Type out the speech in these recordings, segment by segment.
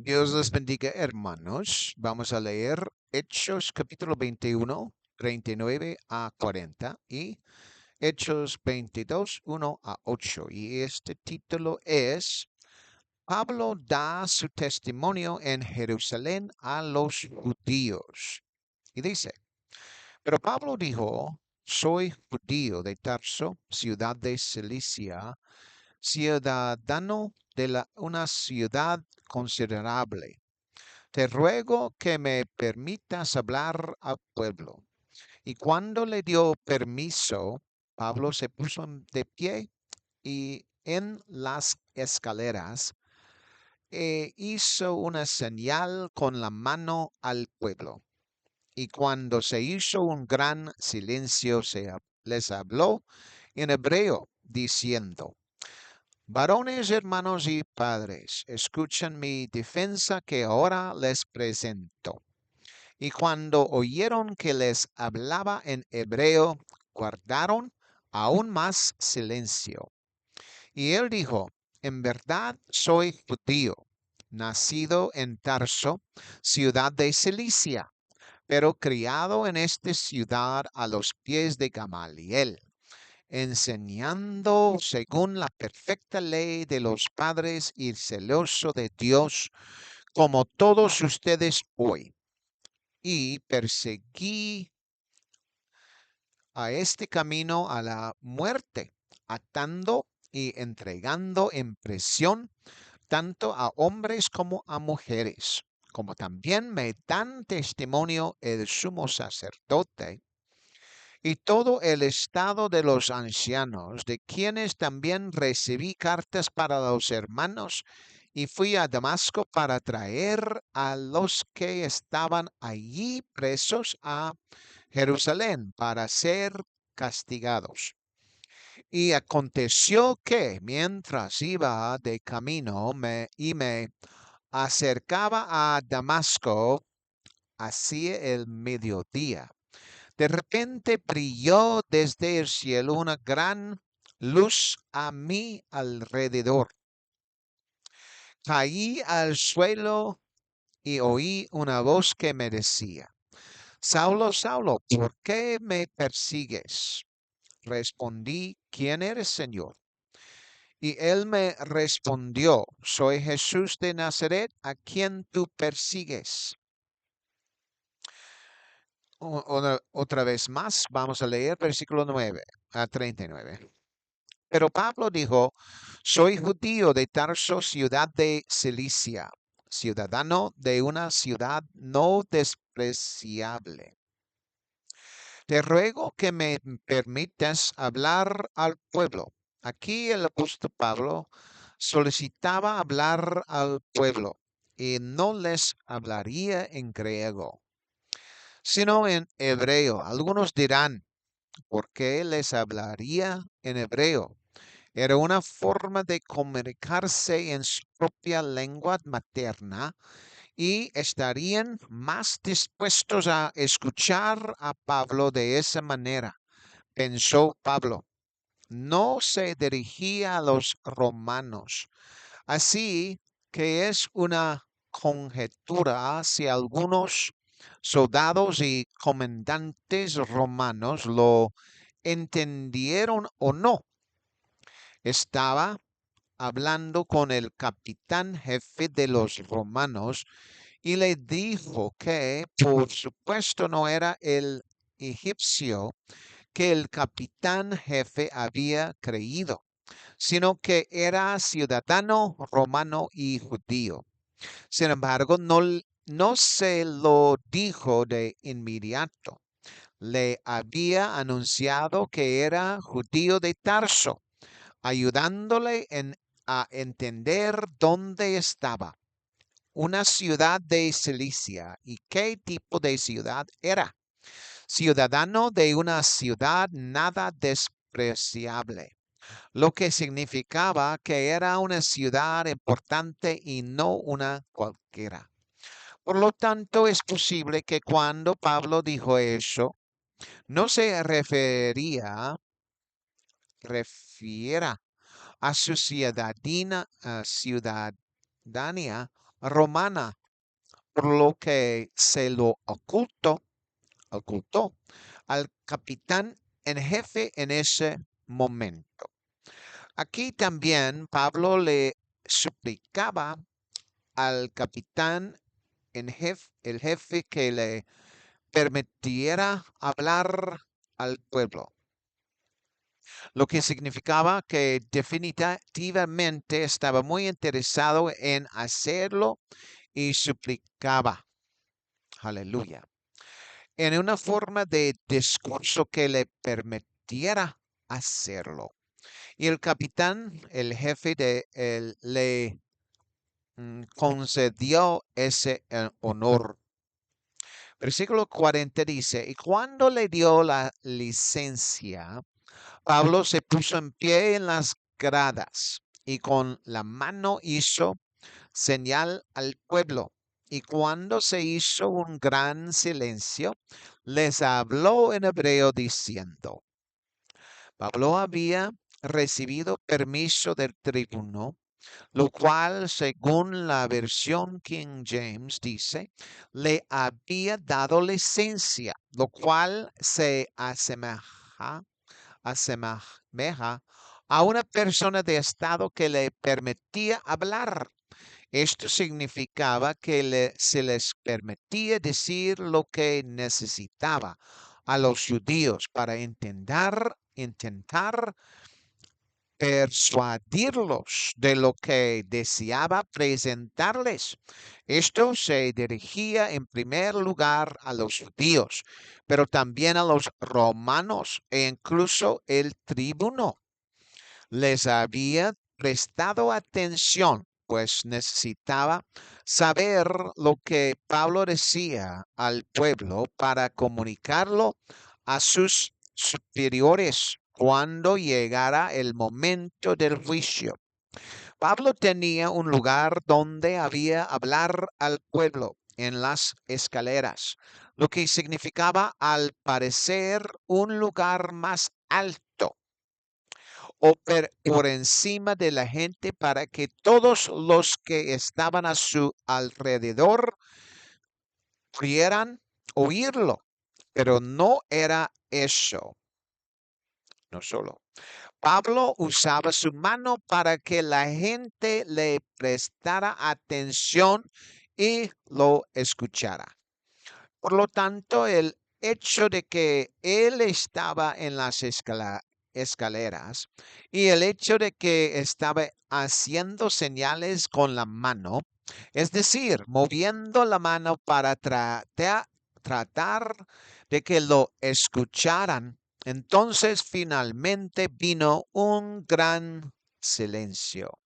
Dios les bendiga, hermanos. Vamos a leer Hechos capítulo 21, 39 a 40 y Hechos 22, 1 a 8. Y este título es Pablo da su testimonio en Jerusalén a los judíos. Y dice, pero Pablo dijo, soy judío de Tarso, ciudad de Cilicia, ciudadano de una ciudad considerable. Te ruego que me permitas hablar al pueblo. Y cuando le dio permiso, Pablo se puso de pie y en las escaleras hizo una señal con la mano al pueblo. Y cuando se hizo un gran silencio, les habló en hebreo, diciendo, varones, hermanos y padres, escuchen mi defensa que ahora les presento. Y cuando oyeron que les hablaba en hebreo, guardaron aún más silencio. Y él dijo, en verdad soy judío, nacido en Tarso, ciudad de Cilicia, pero criado en esta ciudad a los pies de Gamaliel, enseñando según la perfecta ley de los padres y celoso de Dios, como todos ustedes hoy. Y perseguí a este camino a la muerte, atando y entregando en prisión tanto a hombres como a mujeres, como también me dan testimonio el sumo sacerdote y todo el estado de los ancianos, de quienes también recibí cartas para los hermanos, y fui a Damasco para traer a los que estaban allí presos a Jerusalén para ser castigados. Y aconteció que mientras iba de camino y me acercaba a Damasco hacia el mediodía, de repente brilló desde el cielo una gran luz a mi alrededor. Caí al suelo y oí una voz que me decía, Saulo, Saulo, ¿por qué me persigues? Respondí, ¿quién eres, Señor? Y él me respondió, soy Jesús de Nazaret, a quien tú persigues. Otra vez más, vamos a leer versículo 9 a 39. Pero Pablo dijo, soy judío de Tarso, ciudad de Cilicia, ciudadano de una ciudad no despreciable. Te ruego que me permitas hablar al pueblo. Aquí el apóstol Pablo solicitaba hablar al pueblo y no les hablaría en griego, sino en hebreo. Algunos dirán, ¿por qué les hablaría en hebreo? Era una forma de comunicarse en su propia lengua materna y estarían más dispuestos a escuchar a Pablo de esa manera, pensó Pablo. No se dirigía a los romanos. Así que es una conjetura si algunos soldados y comandantes romanos lo entendieron o no. Estaba hablando con el capitán jefe de los romanos y le dijo que, por supuesto, no era el egipcio que el capitán jefe había creído, sino que era ciudadano romano y judío. Sin embargo, no se lo dijo de inmediato. Le había anunciado que era judío de Tarso, ayudándole a entender dónde estaba, una ciudad de Cilicia, y qué tipo de ciudad era. Ciudadano de una ciudad nada despreciable, lo que significaba que era una ciudad importante y no una cualquiera. Por lo tanto, es posible que cuando Pablo dijo eso, no se refiera a su ciudadanía romana, por lo que se lo ocultó al capitán en jefe en ese momento. Aquí también Pablo le suplicaba al capitán el jefe que le permitiera hablar al pueblo, lo que significaba que definitivamente estaba muy interesado en hacerlo y suplicaba, aleluya, en una forma de discurso que le permitiera hacerlo. Y el capitán, el jefe le concedió ese honor. Versículo 40 dice, y cuando le dio la licencia, Pablo se puso en pie en las gradas y con la mano hizo señal al pueblo. Y cuando se hizo un gran silencio, les habló en hebreo diciendo, Pablo había recibido permiso del tribuno, lo cual, según la versión King James, dice, le había dado licencia, lo cual se asemeja a una persona de estado que le permitía hablar. Esto significaba que se les permitía decir lo que necesitaba a los judíos para intentar persuadirlos de lo que deseaba presentarles. Esto se dirigía en primer lugar a los judíos, pero también a los romanos e incluso el tribuno. Les había prestado atención, pues necesitaba saber lo que Pablo decía al pueblo para comunicarlo a sus superiores cuando llegara el momento del juicio. Pablo tenía un lugar donde había hablar al pueblo en las escaleras, lo que significaba al parecer un lugar más alto o por encima de la gente para que todos los que estaban a su alrededor pudieran oírlo. Pero no era eso, no solo. Pablo usaba su mano para que la gente le prestara atención y lo escuchara. Por lo tanto, el hecho de que él estaba en las escaleras y el hecho de que estaba haciendo señales con la mano, es decir, moviendo la mano para tratar de que lo escucharan, entonces finalmente vino un gran silencio.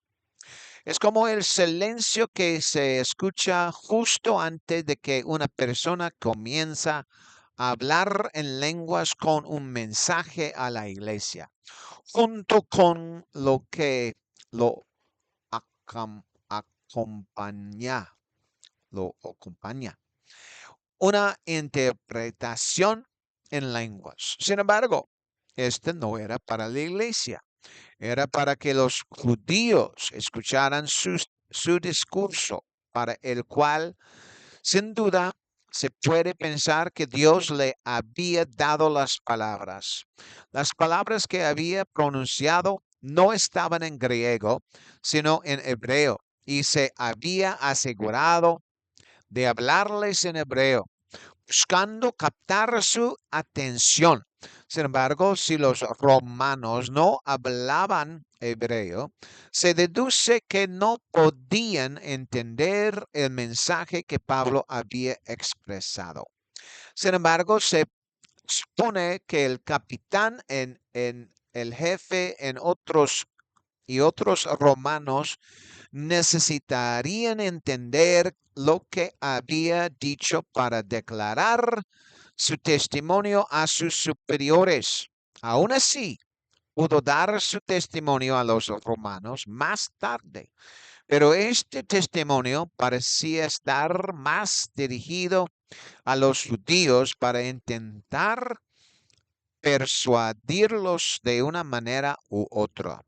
Es como el silencio que se escucha justo antes de que una persona comienza a hablar en lenguas con un mensaje a la iglesia, junto con lo que lo acompaña, acompaña. Una interpretación en lenguas. Sin embargo, este no era para la iglesia. Era para que los judíos escucharan su discurso, para el cual, sin duda, se puede pensar que Dios le había dado las palabras. Las palabras que había pronunciado no estaban en griego, sino en hebreo, y se había asegurado de hablarles en hebreo buscando captar su atención. Sin embargo, si los romanos no hablaban hebreo, se deduce que no podían entender el mensaje que Pablo había expresado. Sin embargo, se supone que el capitán en el jefe en otros romanos necesitarían entender lo que había dicho para declarar su testimonio a sus superiores. Aún así, pudo dar su testimonio a los romanos más tarde, pero este testimonio parecía estar más dirigido a los judíos para intentar persuadirlos de una manera u otra.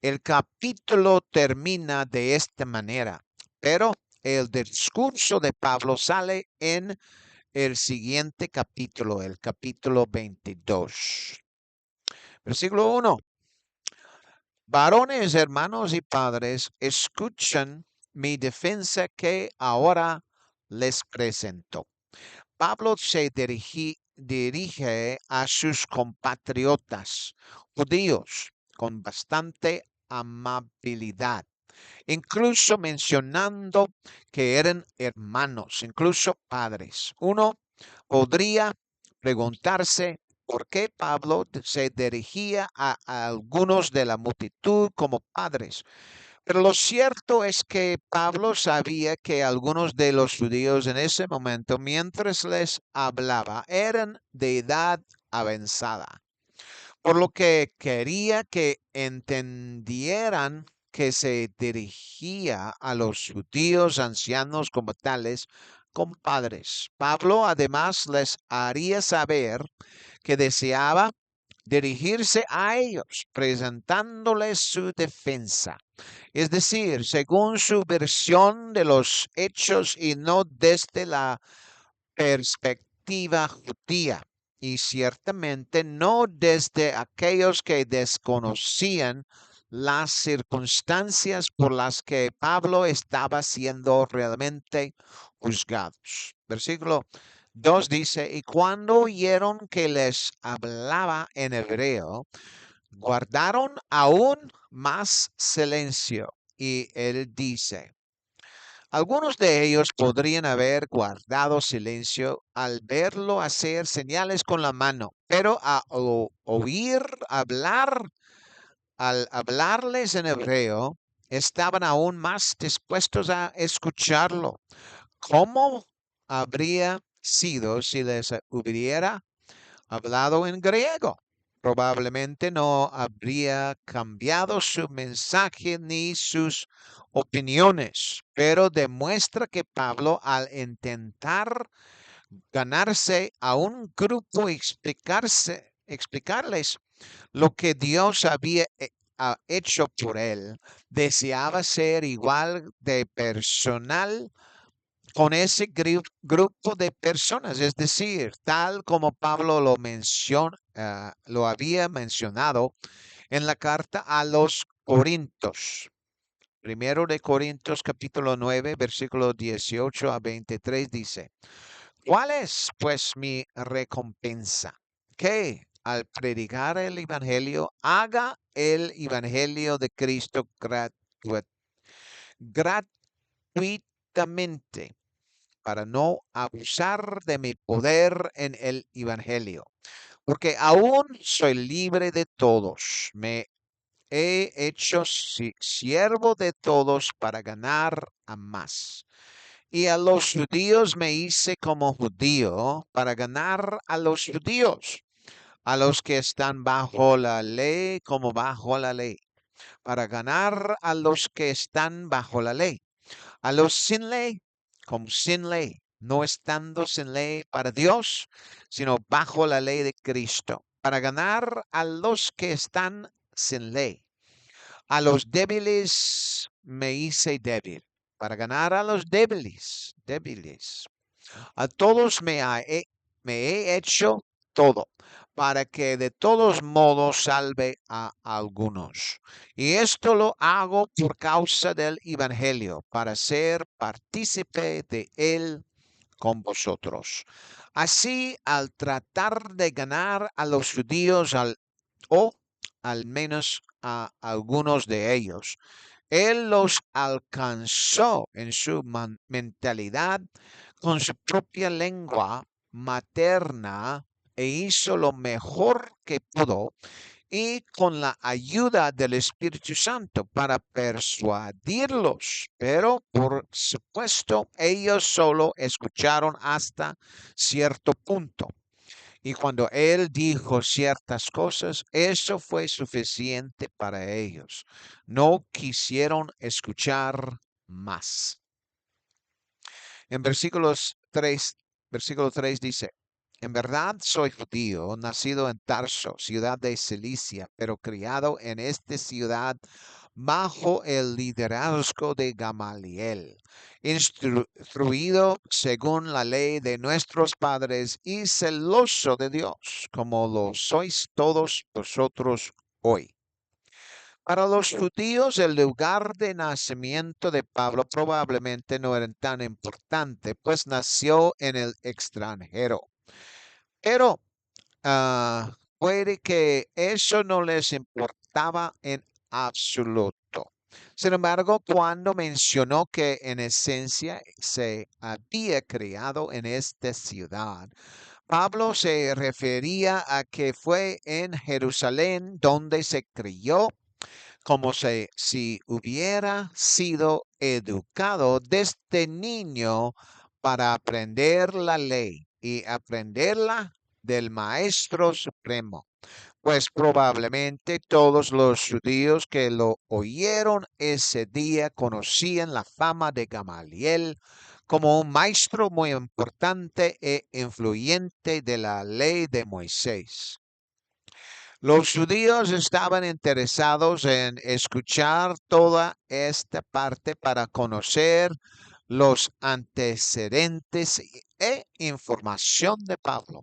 El capítulo termina de esta manera. Pero el discurso de Pablo sale en el siguiente capítulo, el capítulo 22. Versículo 1. Varones, hermanos y padres, escuchan mi defensa que ahora les presento. Pablo se dirige a sus compatriotas judíos con bastante amabilidad, incluso mencionando que eran hermanos, incluso padres. Uno podría preguntarse por qué Pablo se dirigía a algunos de la multitud como padres. Pero lo cierto es que Pablo sabía que algunos de los judíos en ese momento, mientras les hablaba, eran de edad avanzada, por lo que quería que entendieran que se dirigía a los judíos ancianos como tales, compadres. Pablo además les haría saber que deseaba dirigirse a ellos, presentándoles su defensa. Es decir, según su versión de los hechos y no desde la perspectiva judía. Y ciertamente no desde aquellos que desconocían las circunstancias por las que Pablo estaba siendo realmente juzgados. Versículo 2 dice, y cuando oyeron que les hablaba en hebreo, guardaron aún más silencio. Y él dice, algunos de ellos podrían haber guardado silencio al verlo hacer señales con la mano, pero oír hablar, al hablarles en hebreo, estaban aún más dispuestos a escucharlo. ¿Cómo habría sido si les hubiera hablado en griego? Probablemente no habría cambiado su mensaje ni sus opiniones, pero demuestra que Pablo, al intentar ganarse a un grupo y explicarles lo que Dios había hecho por él, deseaba ser igual de personal con ese grupo de personas, es decir, tal como Pablo lo había mencionado en la carta a los Corintios. Primero de Corintios capítulo 9, versículo 18 a 23 dice, ¿cuál es pues mi recompensa? Que al predicar el Evangelio haga el Evangelio de Cristo gratuitamente para no abusar de mi poder en el Evangelio, porque aún soy libre de todos. Me he hecho siervo de todos para ganar a más. Y a los judíos me hice como judío para ganar a los judíos, a los que están bajo la ley como bajo la ley, para ganar a los que están bajo la ley, a los sin ley como sin ley, no estando sin ley para Dios, sino bajo la ley de Cristo, para ganar a los que están sin ley. A los débiles me hice débil, para ganar a los débiles. A todos me he hecho todo, para que de todos modos salve a algunos. Y esto lo hago por causa del Evangelio, para ser partícipe de él con vosotros. Así, al tratar de ganar a los judíos, o al menos a algunos de ellos, él los alcanzó en su mentalidad con su propia lengua materna e hizo lo mejor que pudo y con la ayuda del Espíritu Santo para persuadirlos. Pero por supuesto, ellos solo escucharon hasta cierto punto. Y cuando él dijo ciertas cosas, eso fue suficiente para ellos. No quisieron escuchar más. En versículo 3 dice, en verdad soy judío, nacido en Tarso, ciudad de Cilicia, pero criado en esta ciudad bajo el liderazgo de Gamaliel, instruido según la ley de nuestros padres y celoso de Dios, como lo sois todos vosotros hoy. Para los judíos, el lugar de nacimiento de Pablo probablemente no era tan importante, pues nació en el extranjero. Pero puede que eso no les importaba en absoluto. Sin embargo, cuando mencionó que en esencia se había creado en esta ciudad, Pablo se refería a que fue en Jerusalén donde se crió, como si hubiera sido educado desde niño para aprender la ley y aprenderla del Maestro Supremo. Pues probablemente todos los judíos que lo oyeron ese día conocían la fama de Gamaliel como un maestro muy importante e influyente de la ley de Moisés. Los judíos estaban interesados en escuchar toda esta parte para conocer los antecedentes e información de Pablo.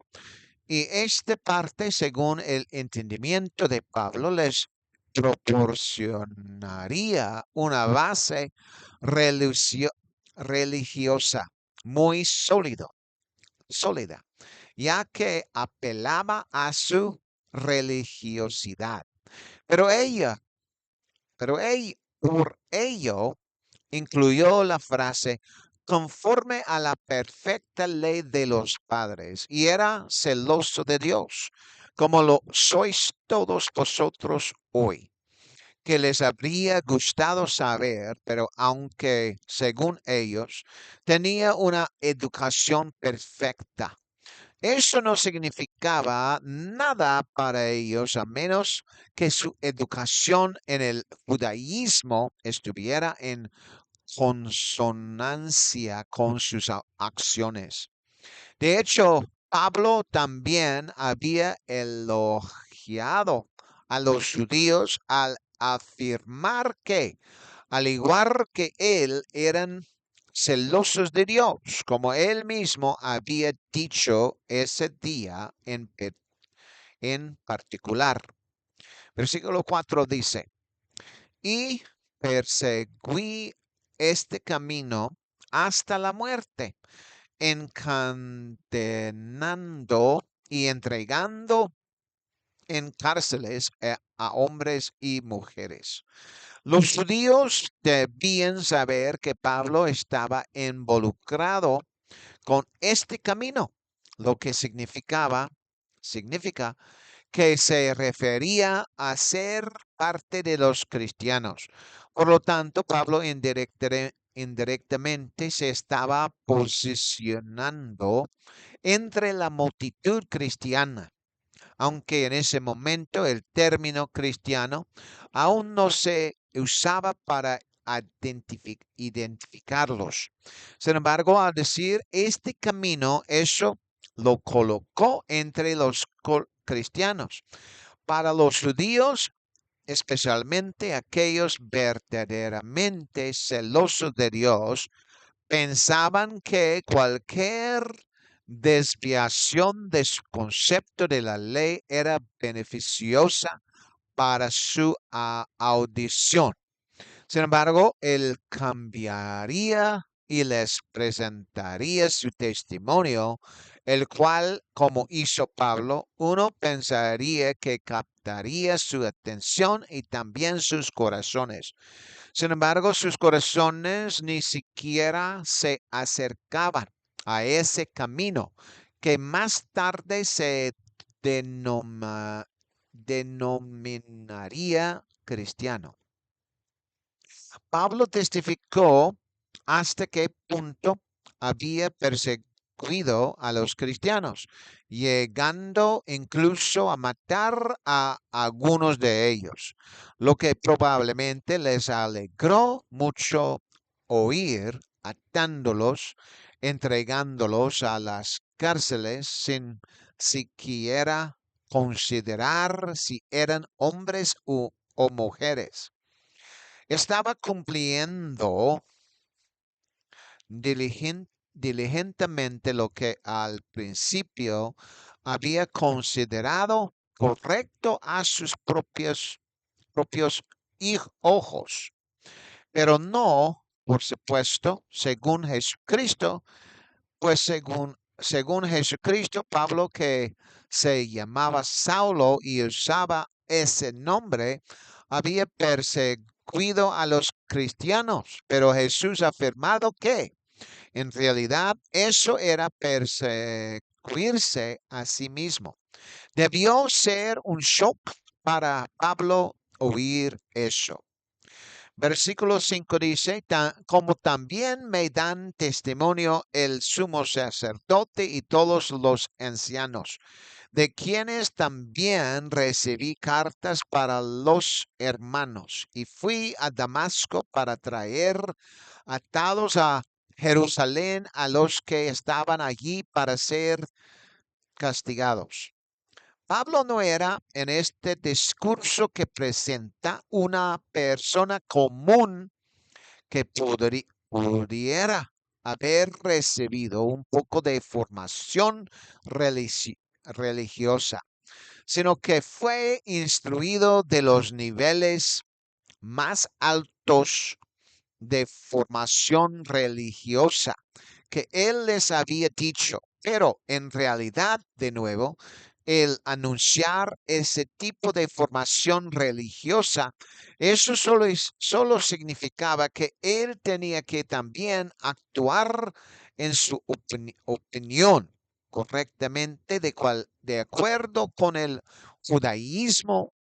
Y esta parte, según el entendimiento de Pablo, les proporcionaría una base religiosa muy sólida, ya que apelaba a su religiosidad. Pero ella, por ello, incluyó la frase conforme a la perfecta ley de los padres y era celoso de Dios, como lo sois todos vosotros hoy, que les habría gustado saber, pero aunque, según ellos, tenía una educación perfecta, eso no significaba nada para ellos a menos que su educación en el judaísmo estuviera en consonancia con sus acciones. De hecho, Pablo también había elogiado a los judíos al afirmar que, al igual que él, eran celosos de Dios, como él mismo había dicho ese día en particular. Versículo 4 dice, y perseguí este camino hasta la muerte, encadenando y entregando en cárceles a hombres y mujeres. Los judíos debían saber que Pablo estaba involucrado con este camino, lo que significa que se refería a ser parte de los cristianos. Por lo tanto, Pablo indirectamente se estaba posicionando entre la multitud cristiana, aunque en ese momento el término cristiano aún no se usaba para identificarlos. Sin embargo, al decir este camino, eso lo colocó entre los cristianos. Para los judíos, especialmente aquellos verdaderamente celosos de Dios, pensaban que cualquier desviación de su concepto de la ley era beneficiosa para su audición. Sin embargo, él cambiaría y les presentaría su testimonio, el cual, como hizo Pablo, uno pensaría que captaría su atención y también sus corazones. Sin embargo, sus corazones ni siquiera se acercaban a ese camino que más tarde se denominaría cristiano. Pablo testificó hasta qué punto había perseguido a los cristianos, llegando incluso a matar a algunos de ellos, lo que probablemente les alegró mucho oír, atándolos, entregándolos a las cárceles sin siquiera considerar si eran hombres o mujeres. Estaba cumpliendo diligentemente lo que al principio había considerado correcto a sus propios ojos, pero no, por supuesto, según Jesucristo, pues según Jesucristo, Pablo, que se llamaba Saulo y usaba ese nombre, había perseguido a los cristianos, pero Jesús ha afirmado que en realidad eso era perseguirse a sí mismo. Debió ser un shock para Pablo oír eso. Versículo 5 dice, como también me dan testimonio el sumo sacerdote y todos los ancianos, de quienes también recibí cartas para los hermanos, y fui a Damasco para traer atados a Jerusalén a los que estaban allí para ser castigados. Pablo no era en este discurso que presenta una persona común que pudiera haber recibido un poco de formación religiosa, sino que fue instruido de los niveles más altos de formación religiosa que él les había dicho. Pero en realidad, de nuevo, el anunciar ese tipo de formación religiosa, eso solo significaba que él tenía que también actuar en su opinión correctamente de acuerdo con el judaísmo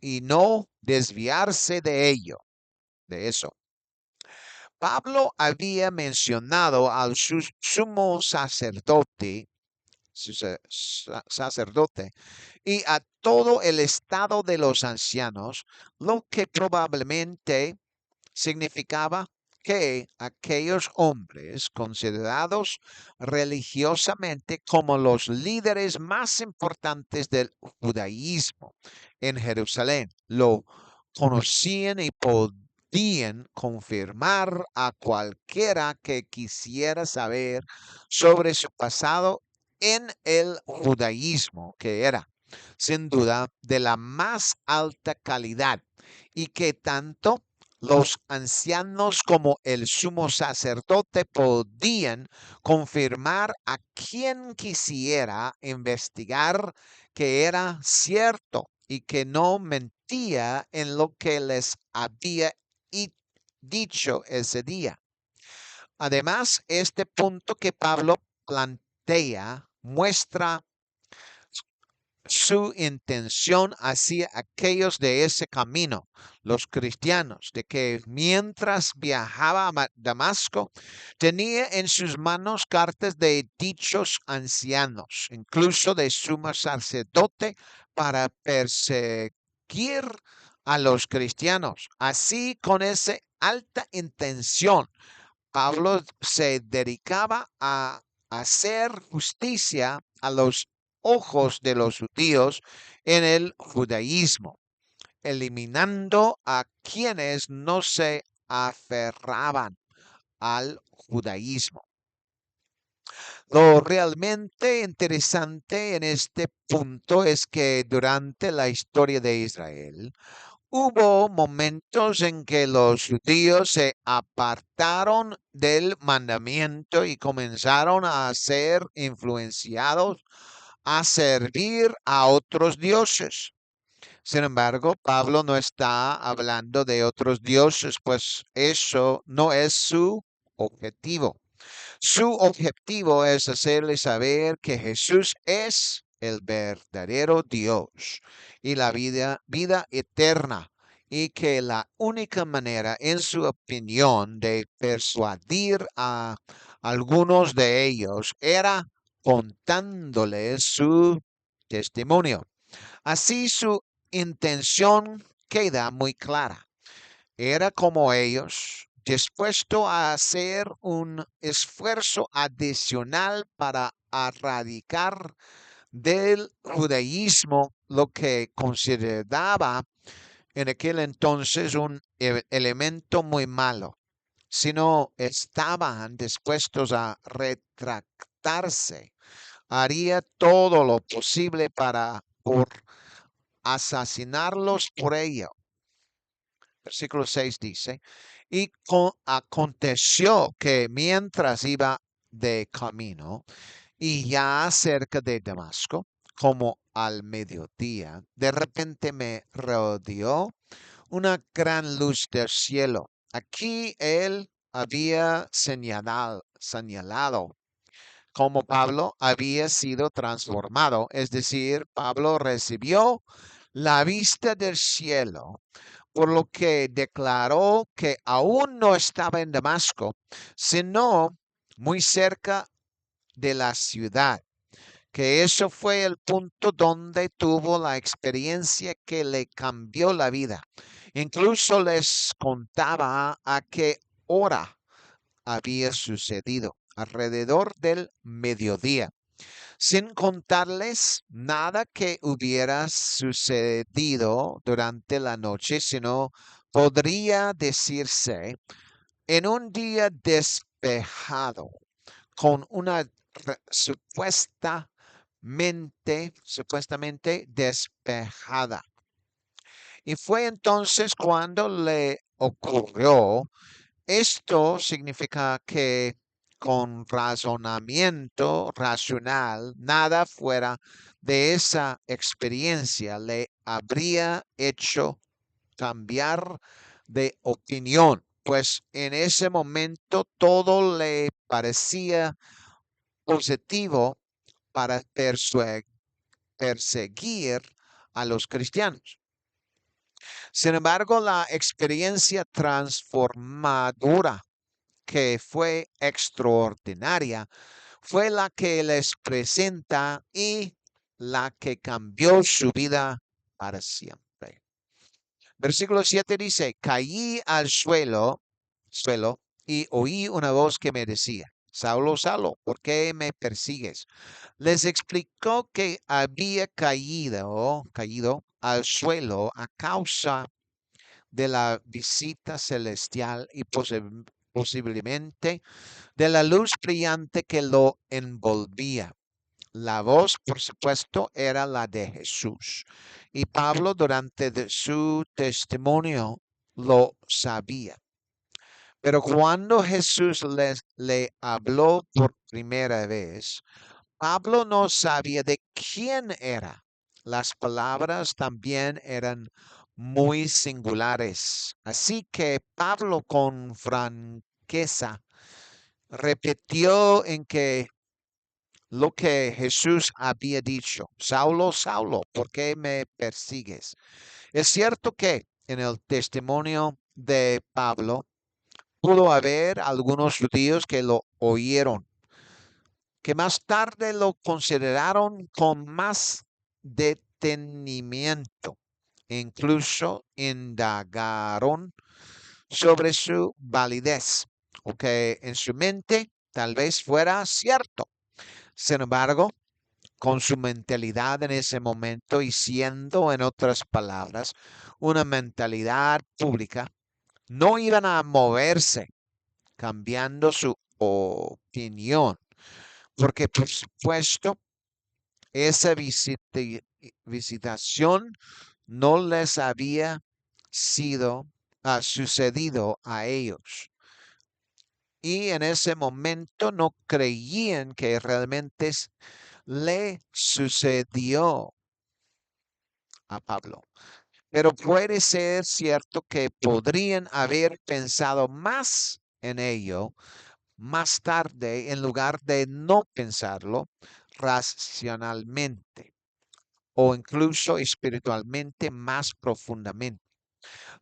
y no desviarse de ello, de eso. Pablo había mencionado al sumo sacerdote, sacerdote y a todo el estado de los ancianos, lo que probablemente significaba que aquellos hombres considerados religiosamente como los líderes más importantes del judaísmo en Jerusalén lo conocían y podían confirmar a cualquiera que quisiera saber sobre su pasado en el judaísmo, que era sin duda de la más alta calidad y que tanto los ancianos como el sumo sacerdote podían confirmar a quien quisiera investigar que era cierto y que no mentía en lo que les había dicho ese día. Además, este punto que Pablo plantea muestra su intención hacia aquellos de ese camino, los cristianos, de que mientras viajaba a Damasco, tenía en sus manos cartas de dichos ancianos, incluso de sumo sacerdote, para perseguir a los cristianos. Así, con esa alta intención, Pablo se dedicaba a hacer justicia a los ojos de los judíos en el judaísmo, eliminando a quienes no se aferraban al judaísmo. Lo realmente interesante en este punto es que durante la historia de Israel, hubo momentos en que los judíos se apartaron del mandamiento y comenzaron a ser influenciados a servir a otros dioses. Sin embargo, Pablo no está hablando de otros dioses, pues eso no es su objetivo. Su objetivo es hacerle saber que Jesús es el verdadero Dios y la vida eterna, y que la única manera, en su opinión, de persuadir a algunos de ellos era contándoles su testimonio. Así su intención queda muy clara. Era como ellos, dispuesto a hacer un esfuerzo adicional para erradicar del judaísmo lo que consideraba en aquel entonces un elemento muy malo, sino estaban dispuestos a retractarse. Haría todo lo posible para por asesinarlos por ello. Versículo 6 dice, y aconteció que mientras iba de camino y ya cerca de Damasco, como al mediodía, de repente me rodeó una gran luz del cielo. Aquí él había señalado como Pablo había sido transformado, es decir, Pablo recibió la vista del cielo, por lo que declaró que aún no estaba en Damasco, sino muy cerca de la ciudad, que eso fue el punto donde tuvo la experiencia que le cambió la vida. Incluso les contaba a qué hora había sucedido, alrededor del mediodía, sin contarles nada que hubiera sucedido durante la noche, sino podría decirse en un día despejado, con una supuestamente despejada. Y fue entonces cuando le ocurrió. Esto significa que con razonamiento racional, nada fuera de esa experiencia le habría hecho cambiar de opinión, pues en ese momento todo le parecía positivo para perseguir a los cristianos. Sin embargo, la experiencia transformadora que fue extraordinaria fue la que les presenta y la que cambió su vida para siempre. Versículo 7 dice, caí al suelo y oí una voz que me decía, Saulo, Saulo, ¿por qué me persigues? Les explicó que había caído al suelo a causa de la visita celestial y posiblemente de la luz brillante que lo envolvía. La voz, por supuesto, era la de Jesús. Y Pablo durante su testimonio lo sabía. Pero cuando Jesús le habló por primera vez, Pablo no sabía de quién era. Las palabras también eran muy singulares. Así que Pablo con franqueza repitió en que lo que Jesús había dicho, Saulo, Saulo, ¿por qué me persigues? Es cierto que en el testimonio de Pablo pudo haber algunos judíos que lo oyeron, que más tarde lo consideraron con más detenimiento, e incluso indagaron sobre su validez, o que en su mente tal vez fuera cierto. Sin embargo, con su mentalidad en ese momento y siendo, en otras palabras, una mentalidad pública, no iban a moverse cambiando su opinión, porque por supuesto esa visitación no les había sido sucedido a ellos. Y en ese momento no creían que realmente le sucedió a Pablo. Pero puede ser cierto que podrían haber pensado más en ello más tarde en lugar de no pensarlo racionalmente o incluso espiritualmente más profundamente.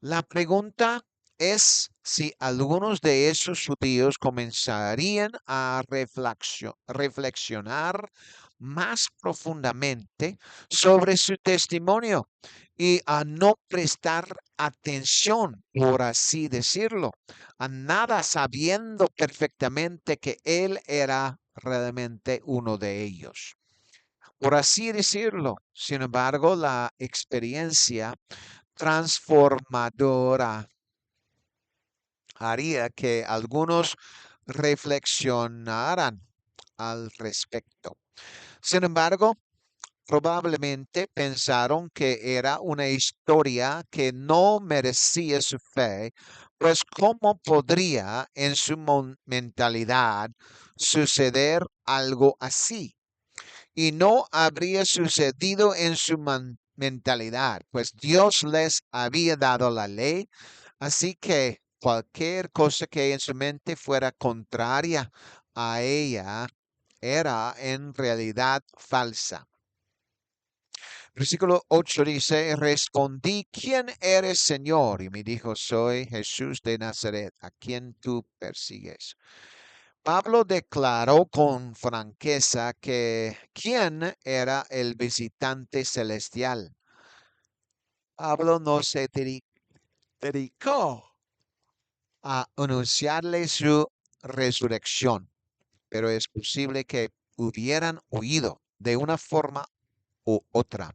La pregunta es si algunos de esos judíos comenzarían a reflexionar más profundamente sobre su testimonio y a no prestar atención, por así decirlo, a nada sabiendo perfectamente que él era realmente uno de ellos. Por así decirlo, sin embargo, la experiencia transformadora haría que algunos reflexionaran al respecto. Sin embargo, probablemente pensaron que era una historia que no merecía su fe, pues ¿cómo podría en su mentalidad suceder algo así? Y no habría sucedido en su mentalidad, pues Dios les había dado la ley, así que cualquier cosa que en su mente fuera contraria a ella era en realidad falsa. Versículo 8 dice, respondí, ¿quién eres, Señor? Y me dijo, soy Jesús de Nazaret, a quien tú persigues. Pablo declaró con franqueza que quién era el visitante celestial. Pablo no se dedicó a anunciarle su resurrección, pero es posible que hubieran oído de una forma u otra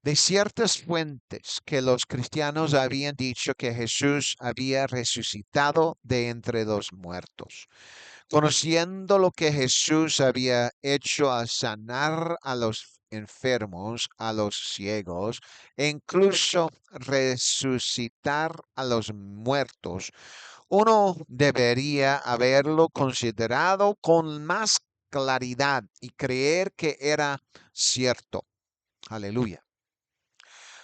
de ciertas fuentes que los cristianos habían dicho que Jesús había resucitado de entre los muertos. Conociendo lo que Jesús había hecho al sanar a los enfermos, a los ciegos, e incluso resucitar a los muertos, uno debería haberlo considerado con más claridad y creer que era cierto. Aleluya.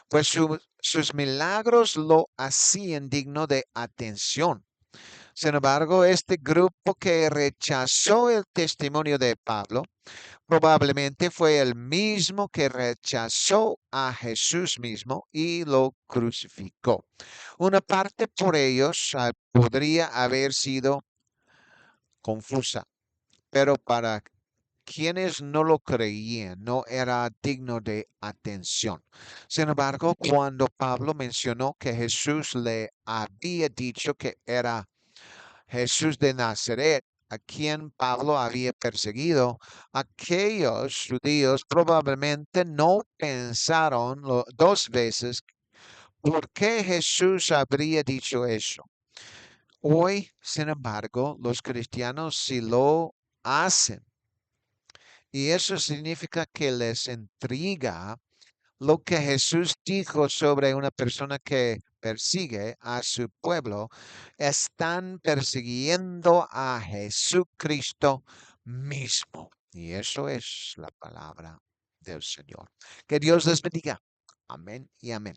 Pues sus milagros lo hacían digno de atención. Sin embargo, este grupo que rechazó el testimonio de Pablo probablemente fue el mismo que rechazó a Jesús mismo y lo crucificó. Una parte por ellos podría haber sido confusa, pero para quienes no lo creían no era digno de atención. Sin embargo, cuando Pablo mencionó que Jesús le había dicho que era Jesús de Nazaret, a quien Pablo había perseguido, aquellos judíos probablemente no pensaron dos veces por qué Jesús habría dicho eso. Hoy, sin embargo, los cristianos sí lo hacen. Y eso significa que les intriga lo que Jesús dijo sobre una persona que persigue a su pueblo. Están persiguiendo a Jesucristo mismo. Y eso es la palabra del Señor. Que Dios les bendiga. Amén y amén.